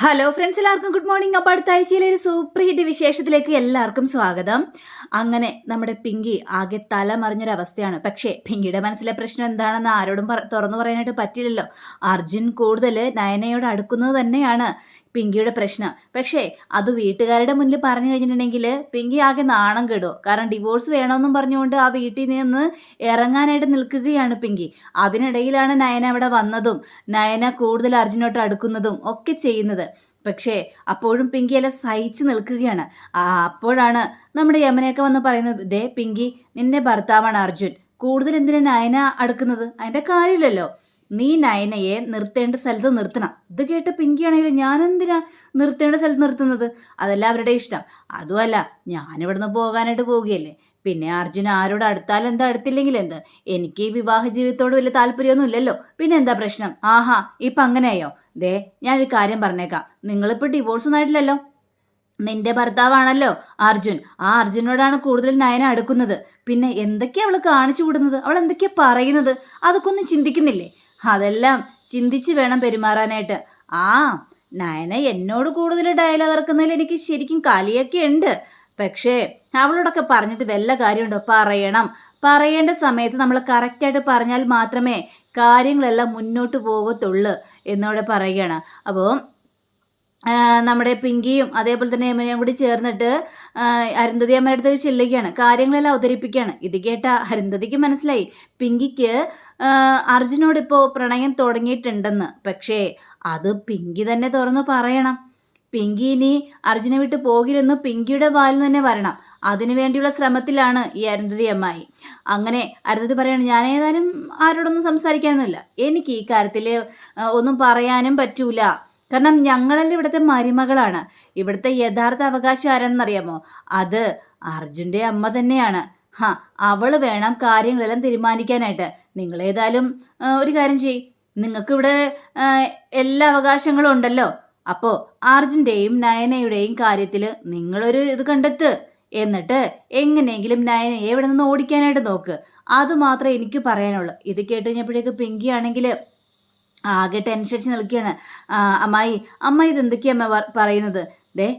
Hello friends, എല്ലാവർക്കും good morning. അപ്പോൾ അടുത്ത ആഴ്ചയിലെ ഒരു സൂപ്പർ ഹിറ്റ് വിശേഷത്തിലേക്ക് എല്ലാവർക്കും സ്വാഗതം. അങ്ങനെ നമ്മുടെ പിങ്കി ആകെ തല മറിഞ്ഞൊരവസ്ഥയാണ്. പക്ഷേ പിങ്കിയുടെ മനസ്സിലെ പ്രശ്നം എന്താണെന്ന് ആരോടും തുറന്നു പറയാനായിട്ട് പറ്റില്ലല്ലോ. അർജുൻ കൂടുതൽ നയനയോട് അടുക്കുന്നത് തന്നെയാണ് പിങ്കിയുടെ പ്രശ്നം. പക്ഷേ അത് വീട്ടുകാരുടെ മുന്നിൽ പറഞ്ഞു കഴിഞ്ഞിട്ടുണ്ടെങ്കിൽ പിങ്കി ആകെ നാണം കെടും. കാരണം ഡിവോഴ്സ് വേണമെന്നും പറഞ്ഞുകൊണ്ട് ആ വീട്ടിൽ നിന്ന് ഇറങ്ങാനായിട്ട് നിൽക്കുകയാണ് പിങ്കി. അതിനിടയിലാണ് നയന അവിടെ വന്നതും നയന കൂടുതൽ അർജുനോട്ട് അടുക്കുന്നതും ഒക്കെ ചെയ്യുന്നത്. പക്ഷേ അപ്പോഴും പിങ്കി എല്ലാം സഹിച്ചു നിൽക്കുകയാണ്. അപ്പോഴാണ് നമ്മുടെ യമനയൊക്കെ വന്ന് പറയുന്നത്, ദേ പിങ്കി, നിന്റെ ഭർത്താവാണ് അർജുൻ, കൂടുതൽ എന്തിനാ നയന അടുക്കുന്നത്? അതിൻ്റെ കാര്യമില്ലല്ലോ. നീ നയനയെ നിർത്തേണ്ട സ്ഥലത്ത് നിർത്തണം. ഇത് കേട്ട പിങ്കിയാണെങ്കിൽ ഞാനെന്തിനാ നിർത്തേണ്ട സ്ഥലത്ത് നിർത്തുന്നത്? അതല്ല അവരുടെ ഇഷ്ടം. അതുമല്ല, ഞാനിവിടുന്ന് പോകാനായിട്ട് പോവുകയല്ലേ. പിന്നെ അർജുൻ ആരോട് അടുത്താലും എന്താ, അടുത്തില്ലെങ്കിൽ എന്ത്? എനിക്ക് ഈ വിവാഹ ജീവിതത്തോട് വലിയ താല്പര്യമൊന്നും ഇല്ലല്ലോ. പിന്നെ എന്താ പ്രശ്നം? ആഹാ, ഇപ്പം അങ്ങനെയായോ? ദേ, ഞാനൊരു കാര്യം പറഞ്ഞേക്കാം. നിങ്ങളിപ്പോൾ ഡിവോഴ്സ് ഒന്നും ആയിട്ടില്ലല്ലോ. നിന്റെ ഭർത്താവാണല്ലോ അർജുൻ. ആ അർജുനോടാണ് കൂടുതൽ നയന അടുക്കുന്നത്. പിന്നെ എന്തൊക്കെയാ അവൾ കാണിച്ചു വിടുന്നത്? അവൾ എന്തൊക്കെയാ പറയുന്നത്? അതൊക്കെ ഒന്നും ചിന്തിക്കുന്നില്ലേ? അതെല്ലാം ചിന്തിച്ച് വേണം പെരുമാറാനായിട്ട്. ആ നയന എന്നോട് കൂടുതൽ ഡയലോഗ് ഇറക്കുന്നതിൽ എനിക്ക് ശരിക്കും കലിയൊക്കെ ഉണ്ട്. പക്ഷേ അവളോടൊക്കെ പറഞ്ഞിട്ട് വല്ല കാര്യമുണ്ടോ? പറയേണ്ട സമയത്ത് നമ്മൾ കറക്റ്റായിട്ട് പറഞ്ഞാൽ മാത്രമേ കാര്യങ്ങളെല്ലാം മുന്നോട്ട് പോകത്തുള്ളൂ എന്നോട് പറയുകയാണ്. അപ്പോൾ നമ്മുടെ പിങ്കിയും അതേപോലെ തന്നെ യമനയും കൂടി ചേർന്നിട്ട് അരുന്ധതി അമ്മയുടെ അടുത്ത് ചെല്ലുകയാണ്, കാര്യങ്ങളെല്ലാം അവതരിപ്പിക്കുകയാണ്. ഇത് കേട്ട അരുന്ധതിക്ക് മനസ്സിലായി പിങ്കിക്ക് അർജുനോട് ഇപ്പോൾ പ്രണയം തുടങ്ങിയിട്ടുണ്ടെന്ന്. പക്ഷേ അത് പിങ്കി തന്നെ തുറന്നു പറയണം. പിങ്കി ഇനി അർജുനെ വിട്ട് പോകില്ലെന്ന് പിങ്കിയുടെ വാലിൽ തന്നെ വരണം. അതിനു വേണ്ടിയുള്ള ശ്രമത്തിലാണ് ഈ അരുന്ധതി അമ്മായി. അങ്ങനെ അരുന്ധതി പറയാണ്, ഞാൻ ഏതായാലും ആരോടൊന്നും സംസാരിക്കാനൊന്നുമില്ല. എനിക്ക് ഈ കാര്യത്തിൽ ഒന്നും പറയാനും പറ്റൂല. കാരണം ഞങ്ങളെല്ലാം ഇവിടുത്തെ മരുമകളാണ്. ഇവിടുത്തെ യഥാർത്ഥ അവകാശം ആരാണെന്നറിയാമോ? അത് അർജുൻ്റെ അമ്മ തന്നെയാണ്. അവള് വേണം കാര്യങ്ങളെല്ലാം തീരുമാനിക്കാനായിട്ട്. നിങ്ങളേതായാലും ഒരു കാര്യം ചെയ്യ്, നിങ്ങൾക്കിവിടെ എല്ലാ അവകാശങ്ങളും ഉണ്ടല്ലോ. അപ്പോൾ അർജുൻ്റെയും നയനയുടെയും കാര്യത്തിൽ നിങ്ങളൊരു ഇത് കണ്ടെത്ത്. എന്നിട്ട് എങ്ങനെയെങ്കിലും നയനയെ ഇവിടെ നിന്ന് ഓടിക്കാനായിട്ട് നോക്ക്. അതുമാത്രമേ എനിക്ക് പറയാനുള്ളൂ. ഇത് കേട്ട് കഴിഞ്ഞപ്പോഴേക്ക് പിങ്കി ആണെങ്കിൽ ആകെ ടെൻഷൻ നിൽക്കുകയാണ്. അമ്മായി ഇതെന്തൊക്കെയാ അമ്മ പറയുന്നത്? ദേ,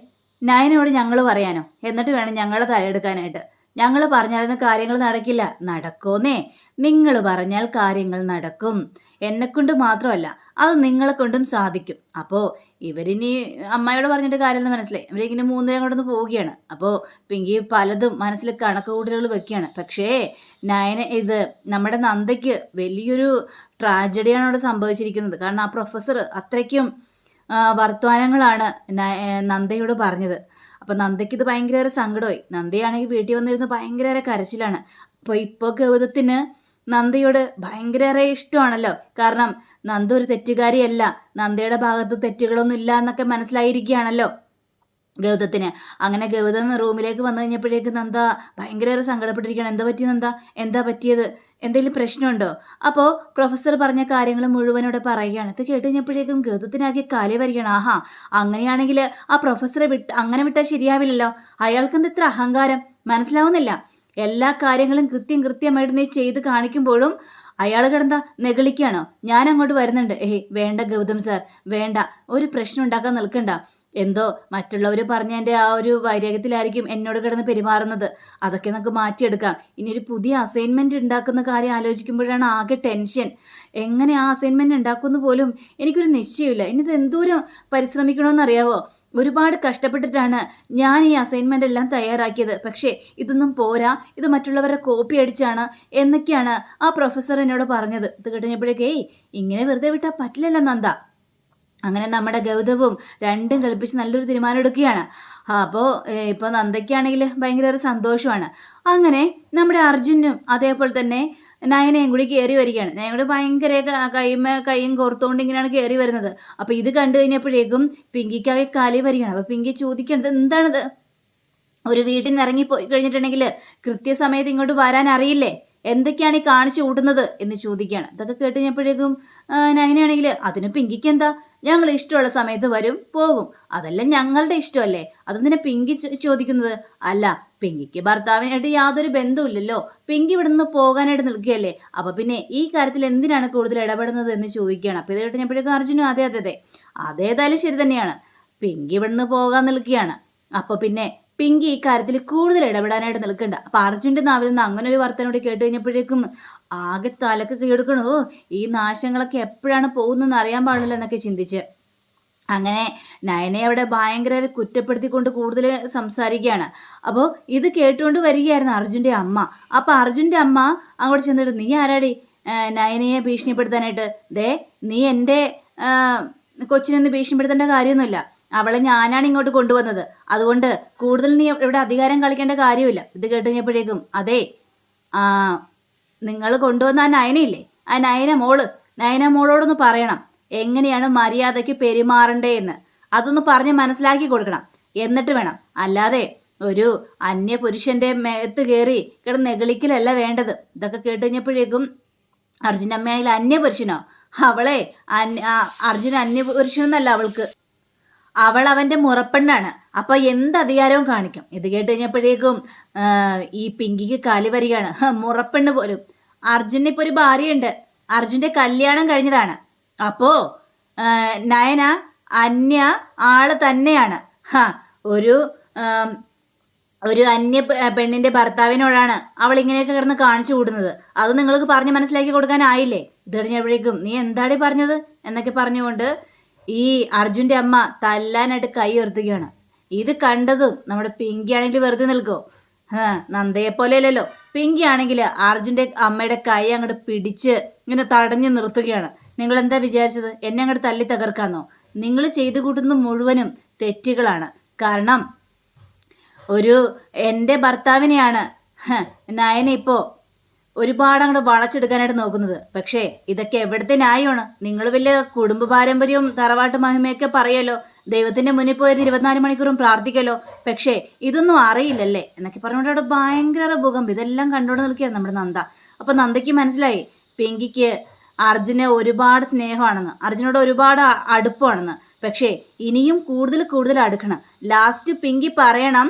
നയനോട് ഞങ്ങൾ പറയാനോ? എന്നിട്ട് വേണം ഞങ്ങളെ തലയെടുക്കാനായിട്ട്. ഞങ്ങൾ പറഞ്ഞാലൊന്നും കാര്യങ്ങൾ നടക്കില്ല. നടക്കോന്നേ? നിങ്ങൾ പറഞ്ഞാൽ കാര്യങ്ങൾ നടക്കും. എന്നെക്കൊണ്ട് മാത്രമല്ല, അത് നിങ്ങളെ കൊണ്ടും സാധിക്കും. അപ്പോൾ ഇവരിനി അമ്മായിയോട് പറഞ്ഞിട്ട് കാര്യമെന്ന് മനസ്സിലായി. ഇവരിങ്ങനെ മൂന്നുപേരും കൊണ്ടൊന്ന് പോവുകയാണ്. അപ്പോൾ പിങ്കി പലതും മനസ്സിൽ കണക്ക് കൂട്ടലുകൾ വെക്കുകയാണ്. പക്ഷേ നയന ഇത് നമ്മുടെ നന്ദയ്ക്ക് വലിയൊരു ട്രാജഡിയാണ് അവിടെ സംഭവിച്ചിരിക്കുന്നത്. കാരണം ആ പ്രൊഫസർ അത്രയ്ക്കും വർത്തമാനങ്ങളാണ് നന്ദയോട് പറഞ്ഞത്. അപ്പം നന്ദയ്ക്ക് ഇത് ഭയങ്കര സങ്കടമായി. നന്ദയാണെങ്കിൽ വീട്ടിൽ വന്നിരുന്ന് ഭയങ്കര കരച്ചിലാണ്. അപ്പോൾ ഇപ്പോൾ ഗൗതത്തിന് നന്ദയോട് ഭയങ്കര ഇഷ്ടമാണല്ലോ. കാരണം നന്ദ ഒരു തെറ്റുകാരിയല്ല, നന്ദയുടെ ഭാഗത്ത് തെറ്റുകളൊന്നും ഇല്ല എന്നൊക്കെ മനസ്സിലായിരിക്കുകയാണല്ലോ ഗൗതത്തിന്. അങ്ങനെ ഗൗതം റൂമിലേക്ക് വന്നു കഴിഞ്ഞപ്പോഴേക്ക് നന്ദ ഭയങ്കര സങ്കടപ്പെട്ടിരിക്കുകയാണ്. എന്താ പറ്റി നന്ദ? എന്താ പറ്റിയത്? എന്തെങ്കിലും പ്രശ്നമുണ്ടോ? അപ്പോൾ പ്രൊഫസർ പറഞ്ഞ കാര്യങ്ങൾ മുഴുവനോടെ പറയുകയാണ്. ഇത് കേട്ട് കഴിഞ്ഞപ്പോഴേക്കും ഗൗതത്തിനാകെ കാലി വരികയാണ്. ആഹാ, അങ്ങനെയാണെങ്കിൽ ആ പ്രൊഫസറെ അങ്ങനെ വിട്ടാൽ ശരിയാവില്ലല്ലോ. അയാൾക്കെന്ത് ഇത്ര അഹങ്കാരം? മനസ്സിലാവുന്നില്ല. എല്ലാ കാര്യങ്ങളും കൃത്യമായിട്ട് നീ ചെയ്ത് കാണിക്കുമ്പോഴും അയാൾ കിടന്താ നെഗളിക്കുകയാണോ? ഞാൻ അങ്ങോട്ട് വരുന്നുണ്ട്. വേണ്ട ഗൗതം സാർ, വേണ്ട, ഒരു പ്രശ്നം ഉണ്ടാക്കാൻ നിൽക്കണ്ട. എന്തോ മറ്റുള്ളവർ പറഞ്ഞതിൻ്റെ ആ ഒരു വൈരാഗ്യത്തിലായിരിക്കും എന്നോട് കിടന്ന് പെരുമാറുന്നത്. അതൊക്കെ നമുക്ക് മാറ്റിയെടുക്കാം. ഇനി ഒരു പുതിയ അസൈൻമെൻറ്റ് ഉണ്ടാക്കുന്ന കാര്യം ആലോചിക്കുമ്പോഴാണ് ആകെ ടെൻഷൻ. എങ്ങനെ ആ അസൈൻമെൻറ്റ് ഉണ്ടാക്കുമെന്ന് പോലും എനിക്കൊരു നിശ്ചയമില്ല. ഇനി ഇത് എന്തോരം പരിശ്രമിക്കണമെന്നറിയാവോ? ഒരുപാട് കഷ്ടപ്പെട്ടിട്ടാണ് ഞാൻ ഈ അസൈൻമെൻ്റ് എല്ലാം തയ്യാറാക്കിയത്. പക്ഷേ ഇതൊന്നും പോരാ, ഇത് മറ്റുള്ളവരുടെ കോപ്പി അടിച്ചാണ് എന്നൊക്കെയാണ് ആ പ്രൊഫസർ എന്നോട് പറഞ്ഞത്. ഇത് കഴിഞ്ഞപ്പോഴേക്കേ ഇങ്ങനെ വെറുതെ വിട്ടാൽ പറ്റില്ലല്ലോ നന്ദ. അങ്ങനെ നമ്മുടെ ഗൗതവും രണ്ടും കളിപ്പിച്ച് നല്ലൊരു തീരുമാനം എടുക്കുകയാണ്. അപ്പോൾ ഇപ്പോൾ നന്ദയ്ക്കാണെങ്കിൽ ഭയങ്കര സന്തോഷമാണ്. അങ്ങനെ നമ്മുടെ അർജുനും അതേപോലെ തന്നെ നയനയും കൂടി കയറി വരികയാണ്. നയന കൂടി ഭയങ്കര കൈയും കോർത്തുകൊണ്ട് ഇങ്ങനെയാണ് കയറി വരുന്നത്. അപ്പോൾ ഇത് കണ്ടു കഴിഞ്ഞപ്പോഴേക്കും പിങ്കിക്കാകെ കാലി വരികയാണ്. അപ്പോൾ പിങ്കി ചോദിക്കേണ്ടത്, എന്താണിത്? ഒരു വീട്ടിൽ നിന്ന് ഇറങ്ങിപ്പോയി കഴിഞ്ഞിട്ടുണ്ടെങ്കിൽ കൃത്യസമയത്ത് ഇങ്ങോട്ട് വരാൻ അറിയില്ലേ? എന്തൊക്കെയാണ് ഈ കാണിച്ചു കൂട്ടുന്നത് എന്ന് ചോദിക്കുകയാണ്. ഇതൊക്കെ കേട്ട് കഴിഞ്ഞപ്പോഴേക്കും നയനയാണെങ്കിൽ, അതിന് പിങ്കിക്ക് എന്താ? ഞങ്ങൾ ഇഷ്ടമുള്ള സമയത്ത് വരും പോകും, അതെല്ലാം ഞങ്ങളുടെ ഇഷ്ടമല്ലേ. അതെന്തിനാ പിങ്കി ചോദിക്കുന്നത്? അല്ല, പിങ്കിക്ക് ഭർത്താവിനായിട്ട് യാതൊരു ബന്ധവുമില്ലല്ലോ. പിങ്കി ഇവിടെ നിന്ന് പോകാനായിട്ട് നിൽക്കുകയല്ലേ. അപ്പൊ പിന്നെ ഈ കാര്യത്തിൽ എന്തിനാണ് കൂടുതൽ ഇടപെടുന്നത് എന്ന് ചോദിക്കുകയാണ്. അപ്പൊ ഇത് കേട്ട് കഴിഞ്ഞപ്പോഴേക്കും അർജുനും അതേതായാലും ശരി തന്നെയാണ്. പിങ്കി ഇവിടുന്ന് പോകാൻ നിൽക്കുകയാണ്. അപ്പോൾ പിന്നെ പിങ്കി ഈ കാര്യത്തിൽ കൂടുതൽ ഇടപെടാനായിട്ട് നിൽക്കണ്ട. അപ്പം അർജുൻ്റെ നാവിൽ നിന്ന് അങ്ങനെ ഒരു വർത്തനോട് കേട്ട് കഴിഞ്ഞപ്പോഴേക്കും ആകെ തലക്ക് കീഴടക്കണോ, ഈ നാശങ്ങളൊക്കെ എപ്പോഴാണ് പോകുന്നതെന്ന് അറിയാൻ പാടില്ല എന്നൊക്കെ ചിന്തിച്ച് അങ്ങനെ നയനെ അവിടെ ഭയങ്കര കുറ്റപ്പെടുത്തിക്കൊണ്ട് കൂടുതൽ സംസാരിക്കുകയാണ്. അപ്പോൾ ഇത് കേട്ടുകൊണ്ട് വരികയായിരുന്നു അർജുൻ്റെ അമ്മ. അപ്പോൾ അർജുൻ്റെ അമ്മ അങ്ങോട്ട് ചെന്നിട്ട്, നീ ആരാടി നയനയെ ഭീഷണിപ്പെടുത്താനായിട്ട്? ദേ, നീ എൻ്റെ കൊച്ചിനൊന്ന് ഭീഷണിപ്പെടുത്തേണ്ട കാര്യമൊന്നുമില്ല. അവളെ ഞാനാണ് ഇങ്ങോട്ട് കൊണ്ടുവന്നത്. അതുകൊണ്ട് കൂടുതൽ നീ ഇവിടെ അധികാരം കളിക്കേണ്ട കാര്യമില്ല. ഇത് കേട്ട് കഴിഞ്ഞപ്പോഴേക്കും, അതെ, നിങ്ങൾ കൊണ്ടുവന്ന ആ നയനയില്ലേ, ആ നയന മോളോടൊന്ന് പറയണം എങ്ങനെയാണ് മര്യാദയ്ക്ക് പെരുമാറണ്ടേ എന്ന്. അതൊന്ന് പറഞ്ഞ് മനസ്സിലാക്കി കൊടുക്കണം. എന്നിട്ട് വേണം, അല്ലാതെ ഒരു അന്യപുരുഷന്റെ മേത്ത് കയറി കിടന്ന് നെഗളിക്കലല്ല വേണ്ടത്. ഇതൊക്കെ കേട്ട് കഴിഞ്ഞപ്പോഴേക്കും അർജുൻ്റെ അമ്മയാണെങ്കിൽ അന്യപുരുഷനോ? അവളെ അർജുന അന്യപുരുഷനൊന്നല്ല, അവൾ അവൻ്റെ മുറപ്പെണ്ണാണ്. അപ്പൊ എന്ത് അധികാരവും കാണിക്കും. ഇത് കേട്ട് കഴിഞ്ഞപ്പോഴേക്കും ഈ പിങ്കിക്ക് കാലി വരികയാണ്. മുറപ്പെണ്ണ് പോലും. അർജുന് ഇപ്പോൾ ഒരു ഭാര്യയുണ്ട്, അർജുൻ്റെ കല്യാണം കഴിഞ്ഞതാണ്. അപ്പോ നയന അന്യ ആള് തന്നെയാണ്. ഒരു അന്യ പെണ്ണിന്റെ ഭർത്താവിനോടാണ് അവൾ ഇങ്ങനെയൊക്കെ കിടന്ന് കാണിച്ചു കൂടുന്നത്. അത് നിങ്ങൾക്ക് പറഞ്ഞ് മനസ്സിലാക്കി കൊടുക്കാനായില്ലേ? ഇത് കഴിഞ്ഞപ്പോഴേക്കും, നീ എന്താടി പറഞ്ഞത് എന്നൊക്കെ പറഞ്ഞുകൊണ്ട് ഈ അർജുൻ്റെ അമ്മ തല്ലാനായിട്ട് കൈ ഉയർത്തുകയാണ്. ഇത് കണ്ടതും നമ്മുടെ പിങ്കി ആണെങ്കിൽ വെറുതെ നിൽക്കോ? നന്ദയെ പോലെയല്ലല്ലോ. പിങ്കി ആണെങ്കിൽ അർജുൻ്റെ അമ്മയുടെ കൈ അങ്ങോട്ട് പിടിച്ച് ഇങ്ങനെ തടഞ്ഞു നിർത്തുകയാണ്. നിങ്ങൾ എന്താ വിചാരിച്ചത്? എന്നെ അങ്ങോട്ട് തല്ലി തകർക്കാന്നോ? നിങ്ങൾ ചെയ്തു കൂട്ടുന്ന മുഴുവനും തെറ്റുകളാണ്. കാരണം എൻ്റെ ഭർത്താവിനെയാണ് നയന ഇപ്പോൾ ഒരുപാട് അങ്ങോട്ട് വളച്ചെടുക്കാനായിട്ട് നോക്കുന്നത്. പക്ഷേ ഇതൊക്കെ എവിടുത്തെ ന്യായമാണ്? നിങ്ങൾ വലിയ കുടുംബ പാരമ്പര്യവും തറവാട്ട് മഹിമയൊക്കെ പറയല്ലോ, ദൈവത്തിന്റെ മുന്നിൽ പോയത് 24 മണിക്കൂറും പ്രാർത്ഥിക്കല്ലോ. പക്ഷേ ഇതൊന്നും അറിയില്ലല്ലേ എന്നൊക്കെ പറഞ്ഞുകൊണ്ട് അവിടെ ഭയങ്കര ഭൂകമ്പം. ഇതെല്ലാം കണ്ടുകൊണ്ട് നിൽക്കുകയാണ് നമ്മുടെ നന്ദ. അപ്പൊ നന്ദയ്ക്ക് മനസ്സിലായി പിങ്കിക്ക് അർജുനെ ഒരുപാട് സ്നേഹമാണെന്ന്, അർജുനോട് ഒരുപാട് അടുപ്പമാണെന്ന്. പക്ഷേ ഇനിയും കൂടുതൽ അടുക്കണം. ലാസ്റ്റ് പിങ്കി പറയണം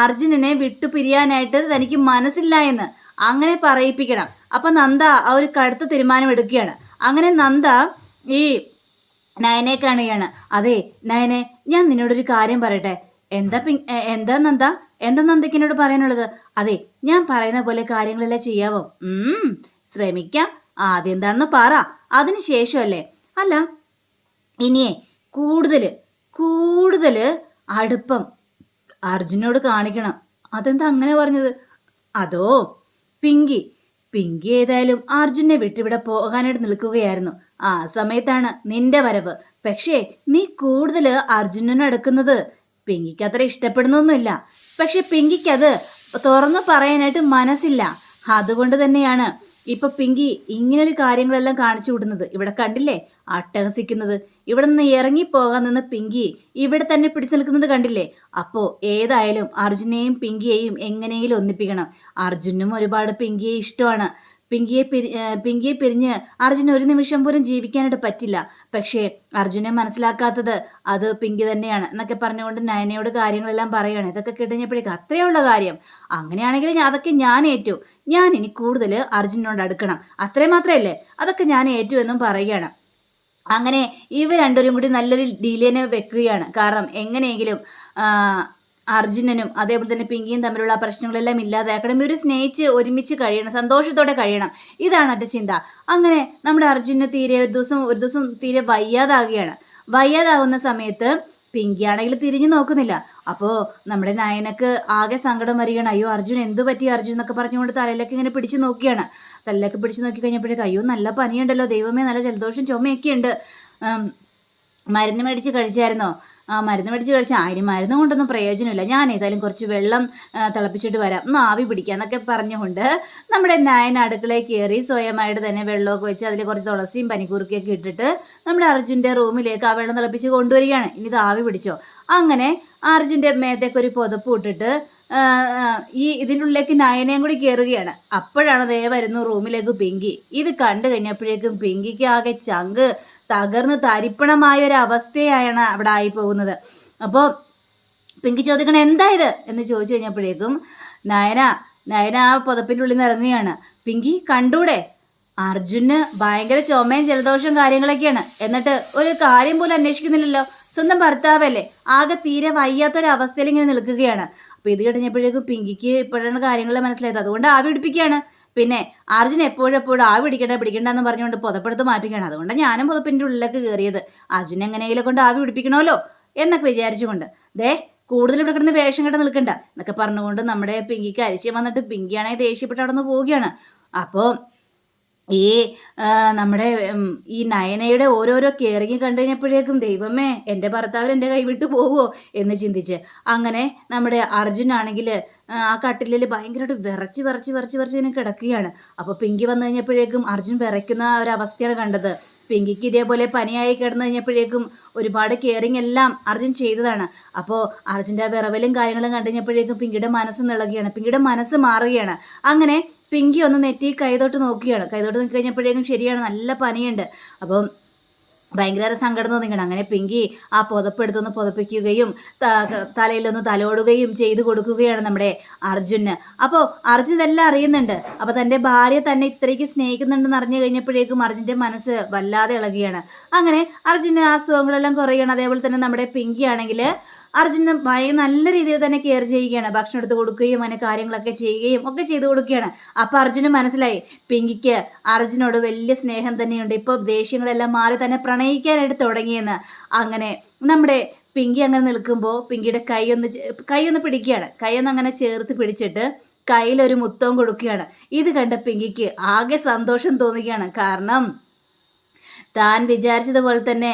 അർജുനനെ വിട്ടു പിരിയാനായിട്ട് തനിക്ക് മനസ്സില്ല എന്ന്. അങ്ങനെ പറയിപ്പിക്കണം. അപ്പൊ നന്ദ ആ ഒരു കടുത്ത തീരുമാനം എടുക്കുകയാണ്. അങ്ങനെ നന്ദ ഈ നയനെ കാണുകയാണ്. അതെ നയനെ, ഞാൻ നിന്നോടൊരു കാര്യം പറയട്ടെ. എന്താ നന്ദയ്ക്ക് എന്നോട് പറയാനുള്ളത്? അതെ, ഞാൻ പറയുന്ന പോലെ കാര്യങ്ങളെല്ലാം ചെയ്യാവോ? ശ്രമിക്കാം. ആദ്യം എന്താണെന്ന് പറ, അതിനുശേഷമല്ലേ. അല്ല, ഇനിയേ കൂടുതൽ അടുപ്പം അർജുനോട് കാണിക്കണം. അതെന്താ അങ്ങനെ പറഞ്ഞത്? അതോ പിങ്കി ഏതായാലും അർജുനെ വിട്ടിവിടെ പോകാനായിട്ട് നിൽക്കുകയായിരുന്നു. ആ സമയത്താണ് നിന്റെ വരവ്. പക്ഷേ നീ കൂടുതൽ അർജുനനെ എടുക്കുന്നത് പിങ്കിക്ക് അത്ര ഇഷ്ടപ്പെടുന്നൊന്നുമില്ല. പക്ഷെ പിങ്കിക്ക് അത് തുറന്നു പറയാനായിട്ട് മനസ്സില്ല. അതുകൊണ്ട് തന്നെയാണ് ഇപ്പൊ പിങ്കി ഇങ്ങനൊരു കാര്യങ്ങളെല്ലാം കാണിച്ചു വിടുന്നത്. ഇവിടെ കണ്ടില്ലേ അട്ടഹസിക്കുന്നത്. ഇവിടെ നിന്ന് ഇറങ്ങിപ്പോകാൻ നിന്ന് പിങ്കി ഇവിടെ തന്നെ പിടിച്ചു നിൽക്കുന്നത് കണ്ടില്ലേ? അപ്പോ ഏതായാലും അർജുനെയും പിങ്കിയെയും എങ്ങനെയെങ്കിലും ഒന്നിപ്പിക്കണം. അർജുനും ഒരുപാട് പിങ്കിയെ ഇഷ്ടമാണ്. പിങ്കിയെ പിരിഞ്ഞ് അർജുന് ഒരു നിമിഷം പോലും ജീവിക്കാനായിട്ട് പറ്റില്ല. പക്ഷേ അർജുനെ മനസ്സിലാക്കാത്തത് അത് പിങ്കി തന്നെയാണ് എന്നൊക്കെ പറഞ്ഞുകൊണ്ട് നയനയോട് കാര്യങ്ങളെല്ലാം പറയുകയാണ്. ഇതൊക്കെ കേട്ടുകഴിഞ്ഞപ്പോഴേക്കും അത്രയുള്ള കാര്യം. അങ്ങനെയാണെങ്കിൽ അതൊക്കെ ഞാൻ ഏറ്റു. ഞാൻ ഇനി കൂടുതൽ അർജുനോട് അടുക്കണം. അത്രയും മാത്രമല്ലേ, അതൊക്കെ ഞാൻ ഏറ്റു എന്നും പറയുകയാണ്. അങ്ങനെ ഇവർ രണ്ടുപേരും കൂടി നല്ലൊരു ഡീലിനെ വെക്കുകയാണ്. കാരണം എങ്ങനെയെങ്കിലും അർജുനനും അതേപോലെ തന്നെ പിങ്കിയും തമ്മിലുള്ള പ്രശ്നങ്ങളെല്ലാം ഇല്ലാതാക്കണം. ഇവർ സ്നേഹിച്ച് ഒരുമിച്ച് കഴിയണം, സന്തോഷത്തോടെ കഴിയണം. ഇതാണ് എൻ്റെ ചിന്ത. അങ്ങനെ നമ്മുടെ അർജുനന് ഒരു ദിവസം തീരെ വയ്യാതാകുന്ന സമയത്ത് പിങ്കി ആണെങ്കിൽ തിരിഞ്ഞു നോക്കുന്നില്ല. അപ്പോൾ നമ്മുടെ നയനക്ക് ആകെ സങ്കടം വരികയാണ്. അയ്യോ അർജുൻ എന്ത് പറ്റി അർജുൻ എന്നൊക്കെ പറഞ്ഞുകൊണ്ട് തലയിലൊക്കെ ഇങ്ങനെ പിടിച്ചു നോക്കിയാണ്. തലയിലൊക്കെ പിടിച്ചു നോക്കി കഴിഞ്ഞപ്പോഴേക്കും അയ്യോ നല്ല പനിയുണ്ടല്ലോ, ദൈവമേ നല്ല ജലദോഷം ചുമയൊക്കെ ഉണ്ട്. മരുന്ന് മേടിച്ച് കഴിച്ചായിരുന്നോ? മരുന്ന് മേടിച്ച് കഴിച്ചാൽ അതിന് മരുന്ന് കൊണ്ടൊന്നും പ്രയോജനമില്ല. ഞാൻ ഏതായാലും കുറച്ച് വെള്ളം തിളപ്പിച്ചിട്ട് വരാം, ഒന്ന് ആവി പിടിക്കുക എന്നൊക്കെ പറഞ്ഞുകൊണ്ട് നമ്മുടെ നയൻ അടുക്കളയിൽ കയറി സ്വയമായിട്ട് തന്നെ വെള്ളമൊക്കെ വെച്ച് അതിൽ കുറച്ച് തുളസിയും പനിക്കൂർക്കയൊക്കെ ഇട്ടിട്ട് നമ്മുടെ അർജുൻ്റെ റൂമിലേക്ക് ആ വെള്ളം തിളപ്പിച്ച് കൊണ്ടുവരികയാണ്. ഇനി ഇത് ആവി പിടിച്ചോ. അങ്ങനെ അർജുൻ്റെ മേത്തേക്ക് ഒരു പുതപ്പ് ഇട്ടിട്ട് ഇതിൻ്റെ ഉള്ളിലേക്ക് നയനയും കൂടി കയറുകയാണ്. അപ്പോഴാണ് ദേ വരുന്നു റൂമിലേക്ക് പിങ്കി. ഇത് കണ്ടു കഴിഞ്ഞപ്പോഴേക്കും പിങ്കിക്ക് ആകെ ചങ്ക് തകർന്ന് തരിപ്പണമായ ഒരു അവസ്ഥയാണ് അവിടെ ആയി പോകുന്നത്. അപ്പോൾ പിങ്കി ചോദിക്കണം എന്താ ഇത് എന്ന് ചോദിച്ചു കഴിഞ്ഞപ്പോഴേക്കും നയന ആ പുതപ്പിൻ്റെ ഉള്ളിൽ നിന്ന് ഇറങ്ങുകയാണ്. പിങ്കി കണ്ടൂടെ, അർജുന് ഭയങ്കര ചുമയും ജലദോഷവും കാര്യങ്ങളൊക്കെയാണ്, എന്നിട്ട് ഒരു കാര്യം പോലും അന്വേഷിക്കുന്നില്ലല്ലോ. സ്വന്തം ഭർത്താവല്ലേ, ആകെ തീരെ വയ്യാത്തൊരവസ്ഥയിൽ ഇങ്ങനെ നിൽക്കുകയാണ്. അപ്പോൾ ഇത് കഴിഞ്ഞപ്പോഴേക്കും പിങ്കിക്ക് ഇപ്പോഴാണ് കാര്യങ്ങൾ മനസ്സിലായത്. അതുകൊണ്ട് ആവി പിടിപ്പിക്കുകയാണ്. പിന്നെ അർജുൻ എപ്പോഴും ആവി പിടിക്കണ്ടെന്ന് പറഞ്ഞുകൊണ്ട് പുതപ്പെടുത്ത് മാറ്റുകയാണ്. അതുകൊണ്ട് ഞാനും പുതപ്പിൻ്റെ ഉള്ളിലേക്ക് കയറിയത്, അർജുൻ എങ്ങനെയെങ്കിലും കൊണ്ട് ആവി പിടിപ്പിക്കണമല്ലോ എന്നൊക്കെ വിചാരിച്ചുകൊണ്ട്. കൂടുതൽ ഇവിടെ കിടന്ന് വേഷം കെട്ട് നിൽക്കണ്ട എന്നൊക്കെ പറഞ്ഞുകൊണ്ട് നമ്മുടെ പിങ്കിക്ക് അരിച്ചു വന്നിട്ട് പിങ്കിയാണെങ്കിൽ ദേഷ്യപ്പെട്ട് അവിടെ നിന്ന് പോവുകയാണ്. അപ്പോൾ ഈ നമ്മുടെ ഈ നയനയുടെ ഓരോരോ കെയറിങ് കണ്ടു കഴിഞ്ഞപ്പോഴേക്കും ദൈവമേ, എൻ്റെ ഭർത്താവിൽ എൻ്റെ കൈവിട്ട് പോകുമോ എന്ന് ചിന്തിച്ച് അങ്ങനെ നമ്മുടെ അർജുനാണെങ്കിൽ ആ കട്ടിലിൽ ഭയങ്കരമായിട്ട് വിറച്ച് ഇങ്ങനെ കിടക്കുകയാണ്. അപ്പോൾ പിങ്കി വന്നു കഴിഞ്ഞപ്പോഴേക്കും അർജുൻ വിറയ്ക്കുന്ന ഒരവസ്ഥയാണ് കണ്ടത്. പിങ്കിക്ക് ഇതേപോലെ പനിയായി കിടന്നു കഴിഞ്ഞപ്പോഴേക്കും ഒരുപാട് കെയറിങ് എല്ലാം അർജുൻ ചെയ്തതാണ്. അപ്പോൾ അർജുൻ്റെ വിറവലും കാര്യങ്ങളും കണ്ടു കഴിഞ്ഞപ്പോഴേക്കും പിങ്കിയുടെ മനസ്സ് നിളകുകയാണ്, പിങ്കിയുടെ മനസ്സ് മാറുകയാണ്. അങ്ങനെ പിങ്കി ഒന്ന് നെറ്റി കൈതൊട്ട് നോക്കുകയാണ്. കൈതൊട്ട് നോക്കി കഴിഞ്ഞപ്പോഴേക്കും ശരിയാണ്, നല്ല പനിയുണ്ട്. അപ്പം ഭയങ്കര സങ്കടം തോന്നിക്കണം. അങ്ങനെ പിങ്കി ആ പുതപ്പെടുത്തൊന്ന് പുതപ്പിക്കുകയും തലയിലൊന്ന് തലോടുകയും ചെയ്തു കൊടുക്കുകയാണ് നമ്മുടെ അർജുന്. അപ്പോൾ അർജുൻ ഇതെല്ലാം അറിയുന്നുണ്ട്. അപ്പോൾ തൻ്റെ ഭാര്യ തന്നെ ഇത്രയ്ക്ക് സ്നേഹിക്കുന്നുണ്ടെന്ന് അറിഞ്ഞു കഴിഞ്ഞപ്പോഴേക്കും അർജുൻ്റെ മനസ്സ് വല്ലാതെ ഇളകുകയാണ്. അങ്ങനെ അർജുന് ആ സുഖങ്ങളെല്ലാം കുറയുകയാണ്. അതേപോലെ തന്നെ നമ്മുടെ പിങ്കി ആണെങ്കിൽ അർജുന് നല്ല രീതിയിൽ തന്നെ കെയർ ചെയ്യുകയാണ്. ഭക്ഷണം എടുത്ത് കൊടുക്കുകയും അങ്ങനെ കാര്യങ്ങളൊക്കെ ചെയ്യുകയും ഒക്കെ ചെയ്തു കൊടുക്കുകയാണ്. അപ്പോൾ അർജുന് മനസ്സിലായി പിങ്കിക്ക് അർജുനോട് വലിയ സ്നേഹം തന്നെയുണ്ട്. ഇപ്പോൾ ദേഷ്യങ്ങളെല്ലാം മാറി തന്നെ പ്രണയിക്കാനായിട്ട് തുടങ്ങിയെന്ന്. അങ്ങനെ നമ്മുടെ പിങ്കി അങ്ങനെ നിൽക്കുമ്പോൾ പിങ്കിയുടെ കൈയൊന്ന് പിടിക്കുകയാണ്. കൈയൊന്ന് അങ്ങനെ ചേർത്ത് പിടിച്ചിട്ട് കയ്യിലൊരു മുത്തവും കൊടുക്കുകയാണ്. ഇത് കണ്ട പിങ്കിക്ക് ആകെ സന്തോഷം തോന്നുകയാണ്. കാരണം താൻ വിചാരിച്ചതുപോലെ തന്നെ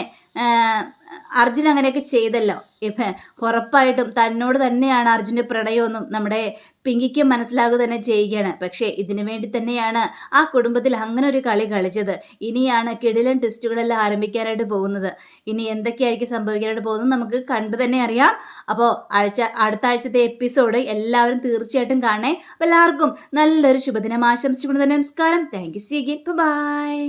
അർജുൻ അങ്ങനെയൊക്കെ ചെയ്തല്ലോ. ഇപ്പം ഉറപ്പായിട്ടും തന്നോട് തന്നെയാണ് അർജുൻ്റെ പ്രണയമൊന്നും നമ്മുടെ പിങ്കിക്ക് മനസ്സിലാകുക തന്നെ ചെയ്യുകയാണ്. പക്ഷേ ഇതിനു വേണ്ടി തന്നെയാണ് ആ കുടുംബത്തിൽ അങ്ങനെ ഒരു കളി കളിച്ചത്. ഇനിയാണ് കിടിലൻ ടെസ്റ്റുകളെല്ലാം ആരംഭിക്കാനായിട്ട് പോകുന്നത്. ഇനി എന്തൊക്കെയായിരിക്കും സംഭവിക്കാനായിട്ട് പോകുന്നത് നമുക്ക് കണ്ടു തന്നെ അറിയാം. അപ്പോൾ അടുത്ത ആഴ്ചത്തെ എപ്പിസോഡ് എല്ലാവരും തീർച്ചയായിട്ടും കാണണേ. എല്ലാവർക്കും നല്ലൊരു ശുഭദിനം ആശംസിച്ചുകൊണ്ട് തന്നെ നമസ്കാരം. Thank you. See again. By.